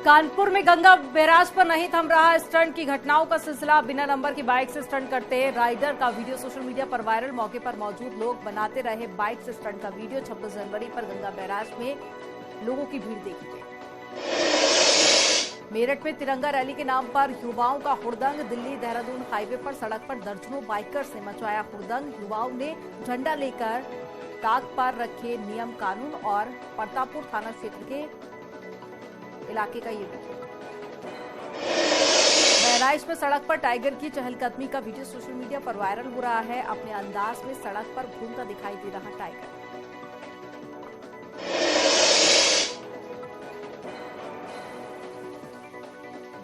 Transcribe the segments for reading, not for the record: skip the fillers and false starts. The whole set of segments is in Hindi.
कानपुर में गंगा बैराज पर नहीं थम रहा स्टंट की घटनाओं का सिलसिला। बिना नंबर की बाइक से स्टंट करते राइडर का वीडियो सोशल मीडिया पर वायरल। मौके पर मौजूद लोग बनाते रहे बाइक से स्टंट का वीडियो। 26 जनवरी पर गंगा बैराज में लोगों की भीड़ देखी गई। मेरठ में तिरंगा रैली के नाम पर युवाओं का हुड़दंग। दिल्ली देहरादून हाईवे पर सड़क पर दर्जनों बाइकर्स ने मचाया हुड़दंग। युवाओं ने झंडा लेकर ताक पर रखे नियम कानून और प्रतापपुर थाना क्षेत्र के इलाके का ये वीडियो। बहराइच में सड़क पर टाइगर की चहलकदमी का वीडियो सोशल मीडिया पर वायरल हो रहा है। अपने अंदाज में सड़क पर घूमता दिखाई दे रहा टाइगर।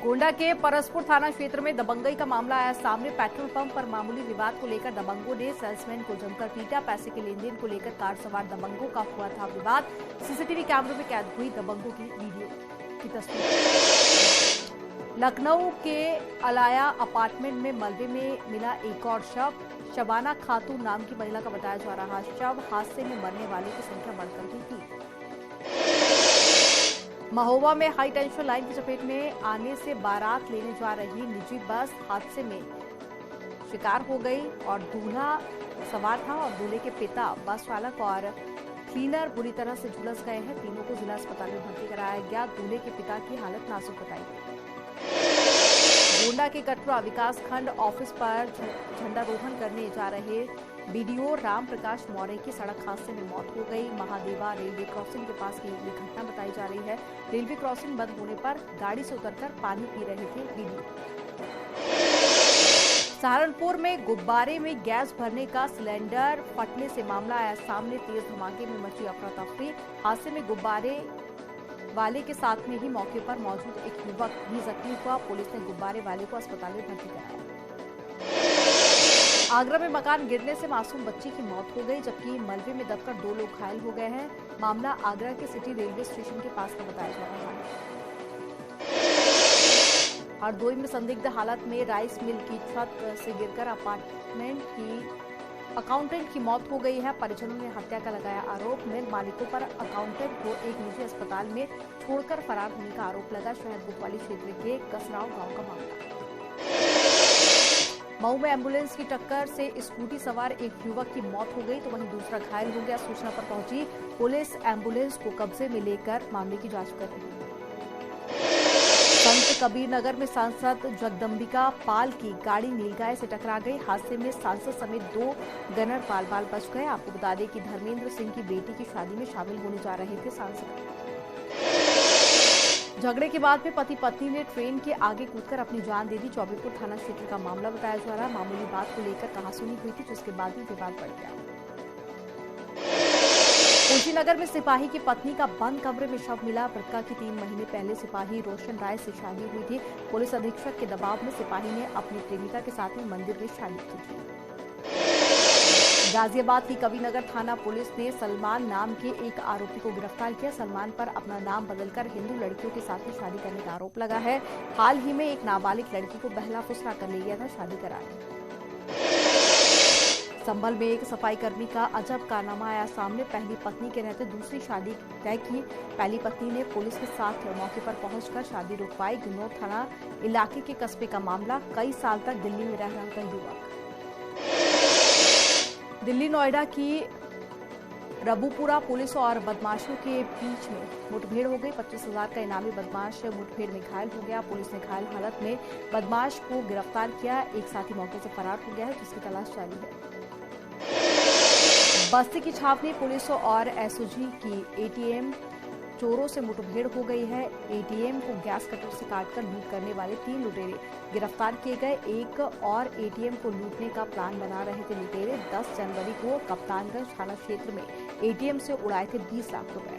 गोंडा के परसपुर थाना क्षेत्र में दबंगई का मामला आया सामने। पेट्रोल पंप पर मामूली विवाद को लेकर दबंगों ने सेल्समैन को जमकर पीटा। पैसे के लेनदेन को लेकर कार सवार दबंगों का हुआ था विवाद। सीसीटीवी कैमरों में कैद हुई दबंगों की वीडियो की तस्वीर। लखनऊ के अलाया अपार्टमेंट में मलबे में मिला एक और शव। शबाना खातून नाम की महिला का बताया जा रहा शव। हादसे में मरने वालों की संख्या बढ़कर गई थी। महोबा में हाई टेंशन लाइन की चपेट में आने से बारात लेने जा रही निजी बस हादसे में शिकार हो गई और दूल्हा सवार था और दूल्हे के पिता, बस चालक और क्लीनर बुरी तरह से झुलस गए हैं। तीनों को जिला अस्पताल में भर्ती कराया गया। दूल्हे के पिता की हालत नाजुक बताई गई। गोंडा के कटरा विकास खंड ऑफिस पर झंडारोहण करने जा रहे बीडीओ राम प्रकाश मौर्य की सड़क हादसे में मौत हो गई। महादेवा रेलवे क्रॉसिंग के पास की ये घटना बताई जा रही है। रेलवे क्रॉसिंग बंद होने पर गाड़ी से उतरकर पानी पी रहे थे बीडीओ। सहारनपुर में गुब्बारे में गैस भरने का सिलेंडर फटने से मामला आया सामने। तेज धमाके में मची अफरा तफरी। हादसे में गुब्बारे वाले के साथ में ही मौके पर मौजूद एक युवक भी जख्मी हुआ। पुलिस ने गुब्बारे वाले को अस्पताल में भर्ती कराया। आगरा में मकान गिरने से मासूम बच्ची की मौत हो गई, जबकि मलबे में दबकर 2 लोग घायल हो गए हैं। मामला आगरा के सिटी रेलवे स्टेशन के पास का बताया जा रहा है। हरदोई में संदिग्ध हालत में राइस मिल की छत से गिरकर अकाउंटेंट की मौत हो गई है। परिजनों ने हत्या का लगाया आरोप। मिल मालिकों पर अकाउंटेंट को एक निजी अस्पताल में छोड़कर फरार होने का आरोप लगा। शहर कोतवाली क्षेत्र के कसराव गांव का मामला। मऊ में एम्बुलेंस की टक्कर से स्कूटी सवार एक युवक की मौत हो गई तो वहीं दूसरा घायल हो गया। सूचना पर पहुंची पुलिस एम्बुलेंस को कब्जे में लेकर मामले की जांच कर रही है। संत कबीर नगर में सांसद जगदम्बिका पाल की गाड़ी नीलगाय से टकरा गई। हादसे में सांसद समेत 2 गनर पाल बच गए। आपको बता दें कि धर्मेंद्र सिंह की बेटी की शादी में शामिल होने जा रहे थे सांसद। झगड़े के बाद में पति पत्नी ने ट्रेन के आगे कूदकर अपनी जान दे दी। चौबेपुर थाना क्षेत्र का मामला बताया जा रहा है। मामूली बात को लेकर कहासुनी हुई थी, जिसके बाद भी विवाद बढ़ गया। कुशीनगर में सिपाही की पत्नी का बंद कमरे में शव मिला। मृतका की 3 महीने पहले सिपाही रोशन राय से शादी हुई थी। पुलिस अधीक्षक के दबाव में सिपाही ने अपनी प्रेमिका के साथ में मंदिर में शादी की थी। गाजियाबाद की कबीरनगर थाना पुलिस ने सलमान नाम के एक आरोपी को गिरफ्तार किया। सलमान पर अपना नाम बदलकर हिंदू लड़कियों के साथ में शादी करने का आरोप लगा है। हाल ही में एक नाबालिग लड़की को बहला फुसला कर ले गया था शादी कराने। संभल में एक सफाई कर्मी का अजब कारनामा आया सामने। पहली पत्नी के रहते दूसरी शादी तय की। पहली पत्नी ने पुलिस के साथ मौके पर पहुंचकर शादी रुकवाई। गुन्नौर थाना इलाके के कस्बे का मामला। कई साल तक दिल्ली में रह रहा था युवक। दिल्ली नोएडा की रबूपुरा पुलिस और बदमाशों के बीच में मुठभेड़ हो गई। 25,000 का इनामी बदमाश मुठभेड़ में घायल हो गया। पुलिस ने घायल हालत में बदमाश को गिरफ्तार किया। एक साथी मौके से फरार हो गया है, जिसकी तलाश जारी है। बस्ती की छावनी पुलिस और एसओजी की एटीएम चोरों से मुठभेड़ हो गई है। एटीएम को गैस कटर से काटकर लूट करने वाले 3 लुटेरे गिरफ्तार किए गए। एक और एटीएम को लूटने का प्लान बना रहे थे लुटेरे। 10 जनवरी को कप्तानगंज थाना क्षेत्र में एटीएम से उड़ाए थे 20 लाख रुपए।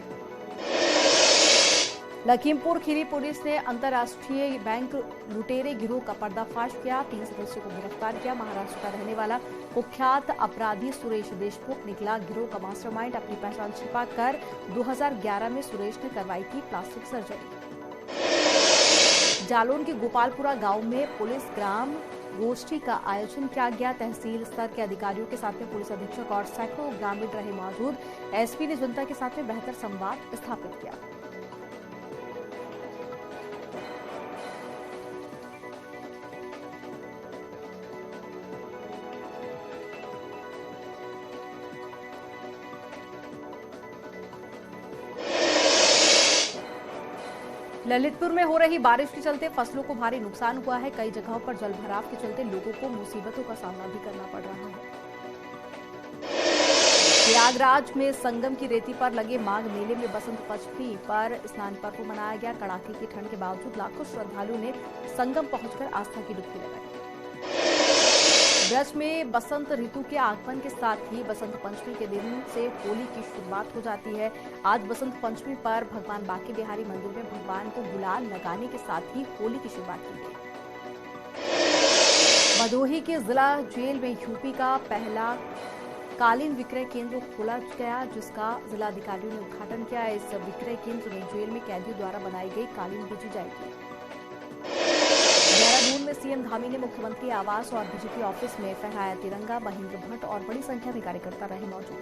लखीमपुर खीरी पुलिस ने अंतर्राष्ट्रीय बैंक लुटेरे गिरोह का पर्दाफाश किया। 3 सदस्यों को गिरफ्तार किया। महाराष्ट्र का रहने वाला कुख्यात अपराधी सुरेश देशमुख निकला गिरोह का मास्टरमाइंड। अपनी पहचान छिपाकर 2011 में सुरेश ने करवाई थी प्लास्टिक सर्जरी। जालौन के गोपालपुरा गांव में पुलिस ग्राम गोष्ठी का आयोजन किया गया। तहसील स्तर के अधिकारियों के साथ में पुलिस अधीक्षक और सैकड़ों ग्रामीण रहे मौजूद। एसपी ने जनता के साथ में बेहतर संवाद स्थापित किया। ललितपुर में हो रही बारिश के चलते फसलों को भारी नुकसान हुआ है। कई जगहों पर जलभराव के चलते लोगों को मुसीबतों का सामना भी करना पड़ रहा है। प्रयागराज में संगम की रेती पर लगे माघ मेले में बसंत पंचमी पर स्नान पर्व मनाया गया। कड़ाके की ठंड के बावजूद लाखों श्रद्धालुओं ने संगम पहुंचकर आस्था की डुबकी लगाई। ब्रज में बसंत ऋतु के आगमन के साथ ही बसंत पंचमी के दिन से होली की शुरुआत हो जाती है। आज बसंत पंचमी पर भगवान बांके बिहारी मंदिर में भगवान को गुलाल लगाने के साथ ही होली की शुरुआत की गई। भदोही के जिला जेल में यूपी का पहला कालीन विक्रय केंद्र खोला गया, जिसका जिलाधिकारियों ने उद्घाटन किया। इस विक्रय केंद्र में जेल में कैदियों द्वारा बनाई गई कालीन बेची जाएगी। देहरादून में सीएम धामी ने मुख्यमंत्री आवास और बीजेपी ऑफिस में फहराया तिरंगा। महेंद्र भट्ट और बड़ी संख्या में कार्यकर्ता रहे मौजूद।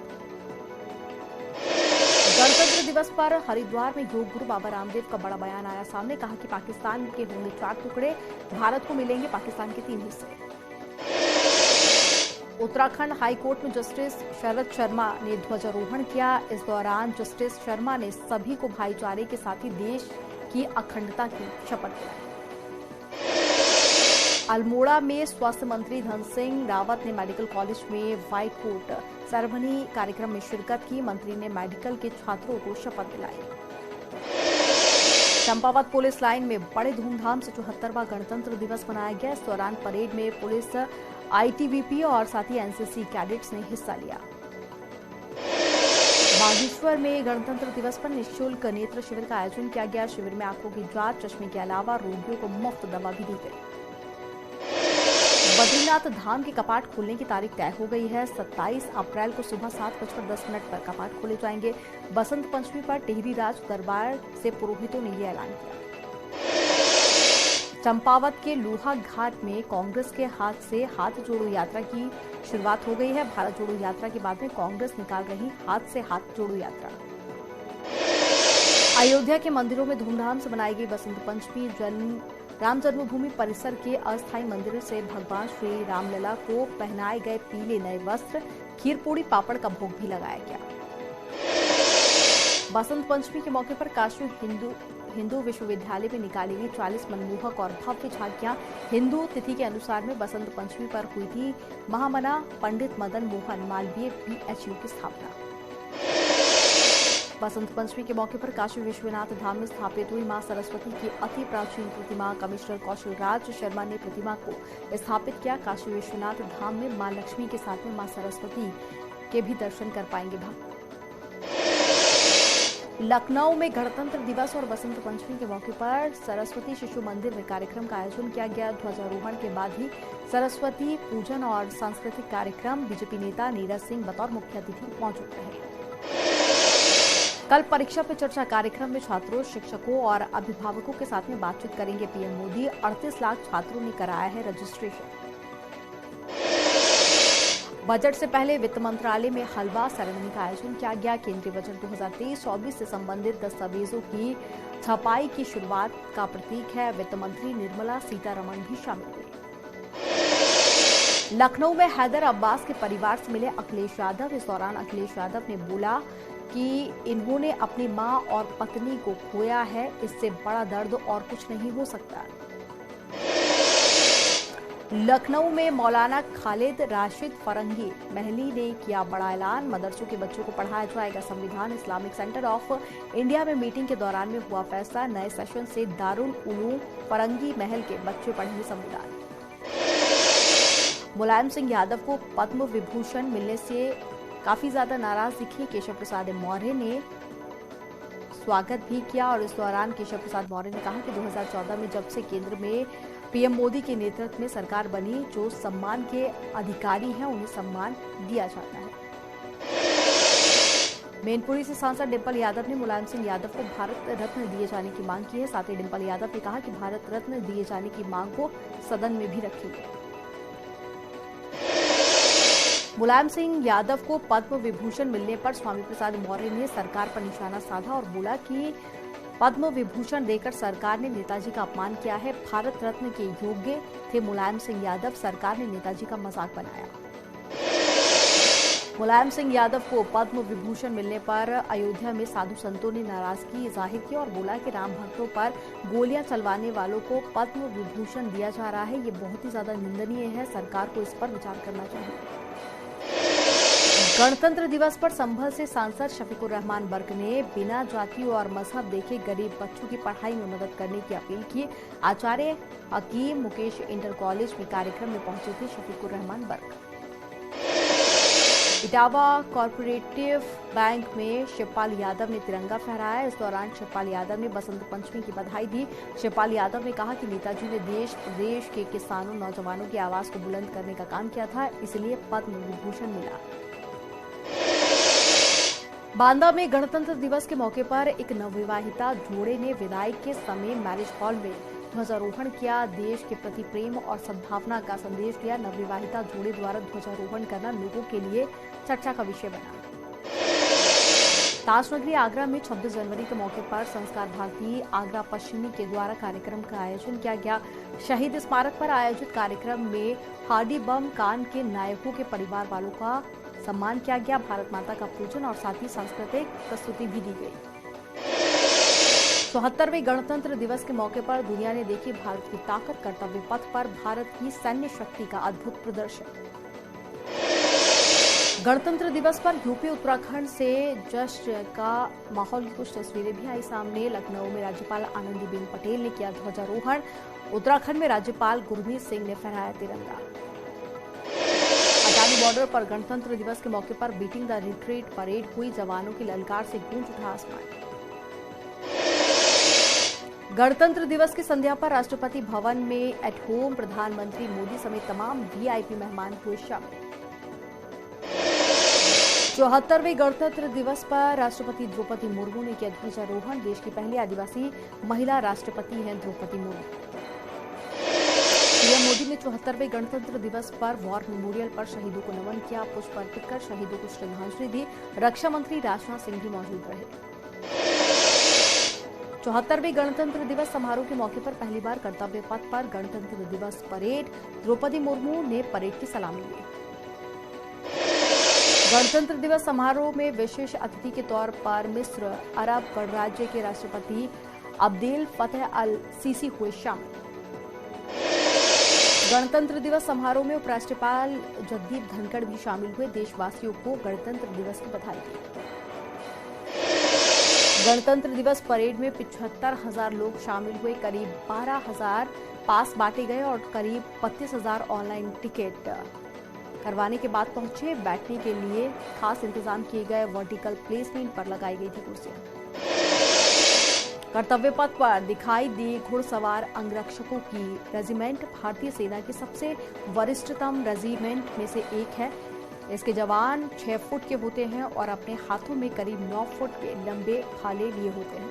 गणतंत्र दिवस पर हरिद्वार में योग गुरु बाबा रामदेव का बड़ा बयान आया सामने। कहा कि पाकिस्तान के होंगे 4 टुकड़े, भारत को मिलेंगे पाकिस्तान के 3 हिस्से। उत्तराखंड हाईकोर्ट में जस्टिस शरद शर्मा ने ध्वजारोहण किया। इस दौरान जस्टिस शर्मा ने सभी को भाईचारे के साथ ही देश की अखंडता की शपथ दिलाई। अल्मोड़ा में स्वास्थ्य मंत्री धन सिंह रावत ने मेडिकल कॉलेज में व्हाइट कोट सेरेमनी कार्यक्रम में शिरकत की। मंत्री ने मेडिकल के छात्रों को शपथ दिलाई। चंपावत पुलिस लाइन में बड़े धूमधाम से 74वां गणतंत्र दिवस मनाया गया। इस दौरान परेड में पुलिस, आईटीबीपी और साथ ही एनसीसी कैडेट्स ने हिस्सा लिया। बागेश्वर में गणतंत्र दिवस पर निःशुल्क नेत्र शिविर का आयोजन किया गया। शिविर में आंखों की जांच, चश्मे के अलावा रोगियों को मुफ्त दवा भी दी गई। बद्रीनाथ धाम के कपाट खोलने की तारीख तय हो गई है। 27 अप्रैल को सुबह 7:10 पर कपाट खोले जाएंगे। बसंत पंचमी पर टिहरी राज दरबार से पुरोहितों ने यह ऐलान किया। चंपावत के लोहा घाट में कांग्रेस के हाथ से हाथ जोड़ो यात्रा की शुरुआत हो गई है। भारत जोड़ो यात्रा के बाद में कांग्रेस निकाल रही हाथ से हाथ जोड़ो यात्रा। अयोध्या के मंदिरों में धूमधाम से मनाई गई बसंत पंचमी। राम जन्मभूमि परिसर के अस्थायी मंदिर से भगवान श्री रामलला को पहनाए गए पीले नए वस्त्र, खीर पूड़ी पापड़ का भोग भी लगाया गया। बसंत पंचमी के मौके पर काशी हिंदू विश्वविद्यालय में निकाली गई 40 मनमोहक और भव्य झांकियां। हिंदू तिथि के अनुसार में बसंत पंचमी पर हुई थी महामना पंडित मदन मोहन मालवीय बीएचयू की स्थापना। बसंत पंचमी के मौके पर काशी विश्वनाथ धाम में स्थापित हुई मां सरस्वती की अति प्राचीन प्रतिमा। कमिश्नर कौशल राज शर्मा ने प्रतिमा को स्थापित किया। काशी विश्वनाथ धाम में मां लक्ष्मी के साथ में मां सरस्वती के भी दर्शन कर पाएंगे भक्त। लखनऊ में गणतंत्र दिवस और बसंत पंचमी के मौके पर सरस्वती शिशु मंदिर में कार्यक्रम का आयोजन किया गया। ध्वजारोहण के बाद ही सरस्वती पूजन और सांस्कृतिक कार्यक्रम। बीजेपी नेता नीरज सिंह बतौर मुख्य अतिथि मौजूद रहे। कल परीक्षा पे चर्चा कार्यक्रम में छात्रों, शिक्षकों और अभिभावकों के साथ में बातचीत करेंगे पीएम मोदी। 38 लाख छात्रों ने कराया है रजिस्ट्रेशन। बजट से पहले वित्त मंत्रालय में हलवा सेरेमनी का आयोजन किया गया। केंद्रीय बजट 2023-24 से संबंधित दस्तावेजों की छपाई की शुरुआत का प्रतीक है। वित्त मंत्री निर्मला सीतारमण भी शामिल हुई। लखनऊ में हैदर अब्बास के परिवार से मिले अखिलेश यादव। इस दौरान अखिलेश यादव ने बोला कि इन्होंने अपनी मां और पत्नी को खोया है, इससे बड़ा दर्द और कुछ नहीं हो सकता। लखनऊ में मौलाना खालिद राशिद फरंगी महली ने किया बड़ा ऐलान। मदरसों के बच्चों को पढ़ाया जाएगा संविधान। इस्लामिक सेंटर ऑफ इंडिया में मीटिंग के दौरान में हुआ फैसला। नए सेशन से दारुल उलूम फरंगी महल के बच्चे पढ़ेंगे संविधान। मुलायम सिंह यादव को पद्म विभूषण मिलने से काफी ज्यादा नाराज दिखे। केशव प्रसाद मौर्य ने स्वागत भी किया और इस दौरान केशव प्रसाद मौर्य ने कहा कि 2014 में जब से केंद्र में पीएम मोदी के नेतृत्व में सरकार बनी, जो सम्मान के अधिकारी हैं उन्हें सम्मान दिया जाता है। मैनपुरी से सांसद डिंपल यादव ने मुलायम सिंह यादव को भारत रत्न दिए जाने की मांग की है। साथ ही डिंपल यादव ने कहा कि भारत रत्न दिए जाने की मांग को सदन में भी रखेंगे। मुलायम सिंह यादव को पद्म विभूषण मिलने पर स्वामी प्रसाद मौर्य ने सरकार पर निशाना साधा और बोला कि पद्म विभूषण देकर सरकार ने नेताजी का अपमान किया है। भारत रत्न के योग्य थे मुलायम सिंह यादव, सरकार ने नेताजी का मजाक बनाया। मुलायम सिंह यादव को पद्म विभूषण मिलने पर अयोध्या में साधु संतों ने नाराजगी जाहिर की और बोला कि राम भक्तों पर गोलियां चलवाने वालों को पद्म विभूषण दिया जा रहा है, ये बहुत ही ज्यादा निंदनीय है। सरकार को इस पर विचार करना चाहिए। गणतंत्र दिवस पर संभल से सांसद शफीकुर रहमान बर्क ने बिना जाति और मजहब देखे गरीब बच्चों की पढ़ाई में मदद करने की अपील की। आचार्य हकीम मुकेश इंटर कॉलेज में कार्यक्रम में पहुंचे थे शफीकुर रहमान बर्क। इटावा कॉर्पोरेटिव बैंक में शिवपाल यादव ने तिरंगा फहराया। इस दौरान शिवपाल यादव ने बसंत पंचमी की बधाई दी। शिवपाल यादव ने कहा कि नेताजी ने देश प्रदेश के किसानों नौजवानों की आवाज को बुलंद करने का काम किया था, इसलिए पद्म विभूषण मिला। बांदा में गणतंत्र दिवस के मौके पर एक नवविवाहिता जोड़े ने विदाई के समय मैरिज हॉल में ध्वजारोहण किया। देश के प्रति प्रेम और सद्भावना का संदेश दिया। नवविवाहिता जोड़े द्वारा ध्वजारोहण करना लोगों के लिए चर्चा का विषय बना। ताजनगरी आगरा में 26 जनवरी के मौके पर संस्कार भारती आगरा पश्चिमी के द्वारा कार्यक्रम का आयोजन किया गया। शहीद स्मारक पर आयोजित कार्यक्रम में हार्डी बम कांड के नायकों के परिवार वालों का सम्मान किया गया। भारत माता का पूजन और साथ ही सांस्कृतिक प्रस्तुति भी दी गई। 74वें गणतंत्र दिवस के मौके पर दुनिया ने देखी भारत की ताकत। कर्तव्य पथ पर भारत की सैन्य शक्ति का अद्भुत प्रदर्शन। गणतंत्र दिवस पर यूपी उत्तराखंड से जश्न का माहौल की कुछ तस्वीरें भी आई सामने। लखनऊ में राज्यपाल आनंदीबेन पटेल ने किया ध्वजारोहण। उत्तराखंड में राज्यपाल गुरमीत सिंह ने फहराया तिरंगा। अटारी बॉर्डर पर गणतंत्र दिवस के मौके पर बीटिंग द रिट्रीट परेड हुई। जवानों की ललकार से गूंज उठा आसमान। गणतंत्र दिवस की संध्या पर राष्ट्रपति भवन में एट होम प्रधानमंत्री मोदी समेत तमाम वीआईपी मेहमान हुए शामिल। 74वें गणतंत्र दिवस पर राष्ट्रपति द्रौपदी मुर्मू ने किया ध्वजारोहण। देश की पहली आदिवासी महिला राष्ट्रपति हैं द्रौपदी मुर्मू। पीएम मोदी ने 74वें गणतंत्र दिवस पर वॉर मेमोरियल पर शहीदों को नमन किया। पुष्प अर्पित कर शहीदों को श्रद्धांजलि दी। रक्षा मंत्री राजनाथ सिंह भी मौजूद रहे। 74वें गणतंत्र दिवस समारोह के मौके पर पहली बार कर्तव्य पथ पर गणतंत्र दिवस परेड। द्रौपदी मुर्मू ने परेड की सलामी ली। गणतंत्र दिवस समारोह में विशेष अतिथि के तौर पर मिस्र अरब गणराज्य के राष्ट्रपति अब्देल फतेह अल सीसी हुए शामिल। गणतंत्र दिवस समारोह में उपराष्ट्रपाल जगदीप धनखड़ भी शामिल हुए। देशवासियों को गणतंत्र दिवस की बधाई दी। गणतंत्र दिवस परेड में 75,000 लोग शामिल हुए। करीब 12,000 पास बांटे गए और करीब 32,000 ऑनलाइन टिकट करवाने के बाद पहुंचे। बैठने के लिए खास इंतजाम किए गए। वर्टिकल प्लेसमेंट पर लगाई गई थी कुर्सियां। कर्तव्य पथ पर दिखाई दी घुड़सवार अंगरक्षकों की रेजिमेंट। भारतीय सेना की सबसे वरिष्ठतम रेजिमेंट में से एक है। इसके जवान 6 फुट के होते हैं और अपने हाथों में करीब 9 फुट के लंबे भाले लिए होते हैं।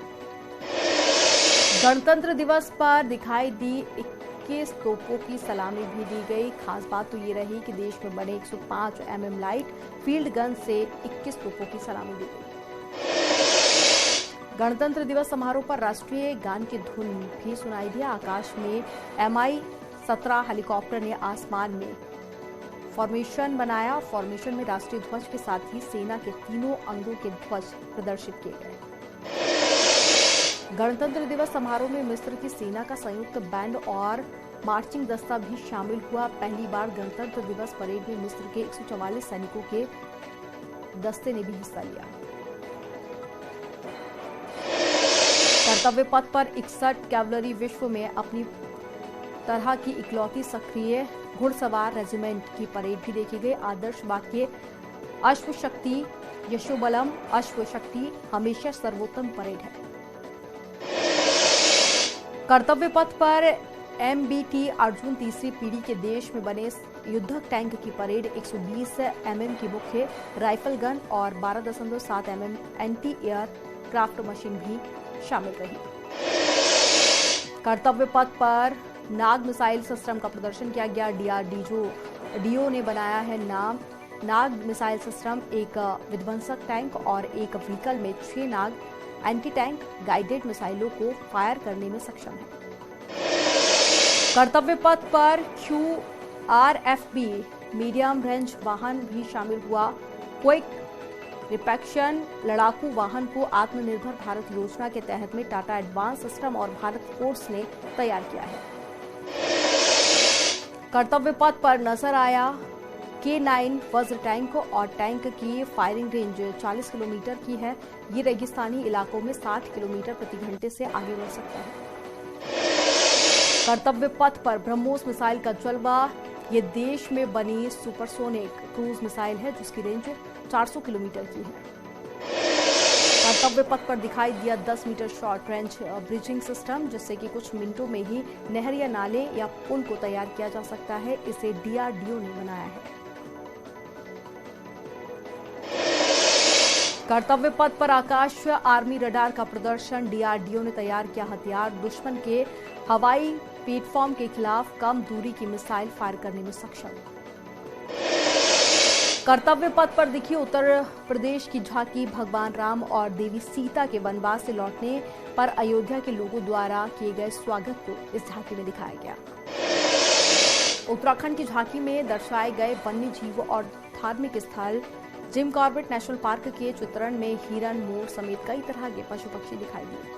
गणतंत्र दिवस पर दिखाई दी 21 तोपों की सलामी भी दी गई। खास बात तो ये रही कि देश में बने 105 mm लाइट फील्ड गन से 21 तोपों की सलामी दी गई। गणतंत्र दिवस समारोह पर राष्ट्रीय गान की धुन भी सुनाई दी। आकाश में Mi-17 हेलीकॉप्टर ने आसमान में फॉर्मेशन बनाया। फॉर्मेशन में राष्ट्रीय ध्वज के साथ ही सेना के तीनों अंगों के ध्वज प्रदर्शित किए गए। गणतंत्र दिवस समारोह में मिस्र की सेना का संयुक्त बैंड और मार्चिंग दस्ता भी शामिल हुआ। पहली बार गणतंत्र दिवस परेड में मिस्र के 144 सैनिकों के दस्ते ने भी हिस्सा लिया। कर्तव्य पथ पर 61 कैवलरी विश्व में अपनी तरह की इकलौती सक्रिय घुड़सवार रेजिमेंट की परेड भी देखी गई। आदर्श वाक्य अश्व शक्ति यशोबलम, अश्व शक्ति हमेशा सर्वोत्तम परेड है। कर्तव्य पथ पर MBT अर्जुन तीसरी पीढ़ी के देश में बने युद्धक टैंक की परेड। 120 mm की मुख्य राइफल गन और 12.7 mm anti air craft machine भी शामिल रही। कर्तव्य पथ पर नाग मिसाइल सिस्टम का प्रदर्शन किया गया। DRDO ने बनाया है नाग मिसाइल सिस्टम। एक विध्वंसक टैंक और एक व्हीकल में 6 नाग एंटी टैंक गाइडेड मिसाइलों को फायर करने में सक्षम है। कर्तव्य पथ पर QRFB मीडियम रेंज वाहन भी शामिल हुआ। क्विक रिपैक्शन लड़ाकू वाहन को आत्मनिर्भर भारत योजना के तहत में टाटा एडवांस सिस्टम और भारत फोर्स ने तैयार किया है। कर्तव्य पथ पर नजर आया K9 वज्र टैंक और टैंक की फायरिंग रेंज 40 किलोमीटर की है। ये रेगिस्तानी इलाकों में 60 किलोमीटर प्रति घंटे से आगे बढ़ सकता है। कर्तव्य पथ पर ब्रह्मोस मिसाइल का जलवा। ये देश में बनी सुपरसोनिक क्रूज मिसाइल है जिसकी रेंज 400 किलोमीटर की है। कर्तव्य पथ पर दिखाई दिया 10 metre short range bridging system, जिससे कि कुछ मिनटों में ही नहर या नाले या पुल को तैयार किया जा सकता है। इसे DRDO ने बनाया है। कर्तव्य पथ पर आकाश आर्मी रडार का प्रदर्शन। DRDO ने तैयार किया हथियार दुश्मन के हवाई प्लेटफॉर्म के खिलाफ कम दूरी की मिसाइल फायर करने में सक्षम। कर्तव्य पथ पर दिखी उत्तर प्रदेश की झांकी। भगवान राम और देवी सीता के वनवास से लौटने पर अयोध्या के लोगों द्वारा किए गए स्वागत को इस झांकी में दिखाया गया। उत्तराखंड की झांकी में दर्शाए गए वन्य जीव और धार्मिक स्थल। जिम कॉर्बेट नेशनल पार्क के चित्रण में हिरन, मोर समेत कई तरह के पशु पक्षी दिखाई दिए।